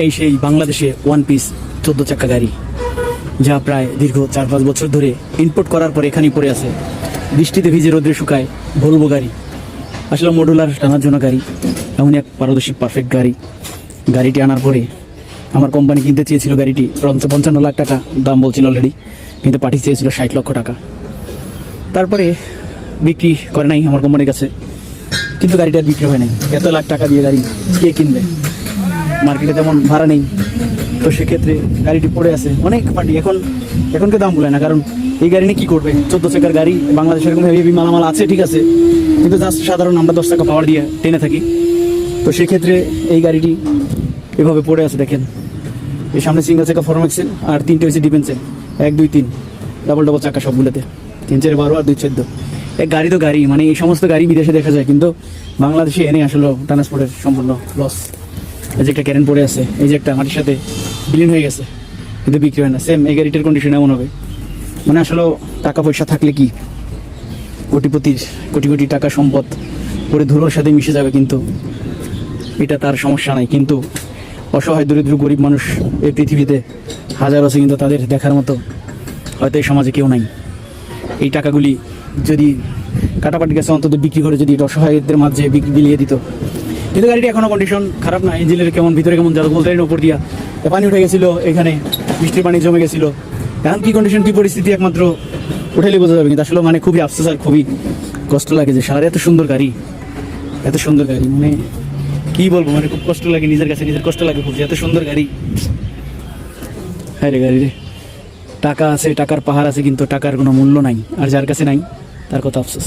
এই সেই বাংলাদেশে ওয়ান পিস 14 চাকা গাড়ি, যা প্রায় দীর্ঘ 4-5 বছর ধরে ইম্পোর্ট করার পর এখানেই পড়ে আছে। বৃষ্টিতে ভিজে রোদ্রে শুকায় ভলভো গাড়ি। আসলে মডুলার টানার জন্য গাড়ি, এমনই এক পারদর্শী পারফেক্ট গাড়ি। গাড়িটি আনার পরে আমার কোম্পানি কিনতে চেয়েছিল গাড়িটি 55 লাখ টাকা দাম বলছিল অলরেডি, কিন্তু পাঠিয়ে চেয়েছিল 60 লক্ষ টাকা। তারপরে বিক্রি করে নাই আমার কোম্পানির কাছে, কিন্তু গাড়িটা বিক্রি হয় নাই। এত লাখ টাকা দিয়ে গাড়ি কে কিনবে? মার্কেটে তেমন ভাড়া নেই, তো সেক্ষেত্রে গাড়িটি পড়ে আছে। অনেক পার্টি এখনকে দাম বলে না, কারণ এই গাড়ি নিয়ে কী করবে? 14 চাকার গাড়ি, বাংলাদেশে এরকম হেভি মালামাল আছে ঠিক আছে, কিন্তু জাস্ট সাধারণ আমরা 10 টাকা পাওয়ার দিয়ে টেনে থাকি। তো সেক্ষেত্রে এই গাড়িটি এভাবে পড়ে আছে। দেখেন, এই সামনে সিঙ্গেল চাকা ফরম্যাক্সেল আর 3টে হয়েছে ডিফেন্সের, 1, 2, 3 ডাবল চাকা সবগুলোতে, 3, 4, 12 আর 2, 14। এক গাড়ি তো গাড়ি, মানে এই সমস্ত গাড়ি বিদেশে দেখা যায়, কিন্তু বাংলাদেশে এনে আসলে ট্রান্সপোর্টের সম্পূর্ণ লস। এই যে একটা ক্যারেন পড়ে আছে, এই যে একটা মাটির সাথে বিলীন হয়ে গেছে, কিন্তু বিক্রি হয় না। সেম এই গাড়িটার কন্ডিশন এমন হবে, মানে আসলে টাকা পয়সা থাকলে কি কোটিপতির কোটি টাকা সম্পদ পরে ধুলোর সাথে মিশে যাবে, কিন্তু এটা তার সমস্যা নাই। কিন্তু অসহায় দরিদ্র গরিব মানুষ এই পৃথিবীতে হাজার আছে, কিন্তু তাদের দেখার মতো হয়তো এই সমাজে কেউ নাই। এই টাকাগুলি যদি কাটাপাটি গেছে অন্তত বিক্রি করে যদি অসহায়দের মাঝে বিলিয়ে দিত। কিন্তু গাড়িটি এখনও কন্ডিশন খারাপ না, ইঞ্জিনের কেমন ভিতরে কেমন যারা বলতে উপর দিয়া পানি উঠে গেছিলো, এখানে বৃষ্টির পানি জমে গেছিলো। এখন কী কন্ডিশন কী পরিস্থিতি একমাত্র উঠেলে বোঝা যাবে। কিন্তু আসলে মানে খুবই আফসোস আর খুবই কষ্ট লাগে যে সারা এত সুন্দর গাড়ি মানে কী বলবো, মানে খুব কষ্ট লাগে নিজের কাছে, নিজের কষ্ট লাগে খুব, এত সুন্দর গাড়ি। হ্যাঁ রে গাড়ি রে, টাকা আছে, টাকার পাহাড় আছে, কিন্তু টাকার কোনো মূল্য নাই। আর যার কাছে নাই তার কত আফসোস।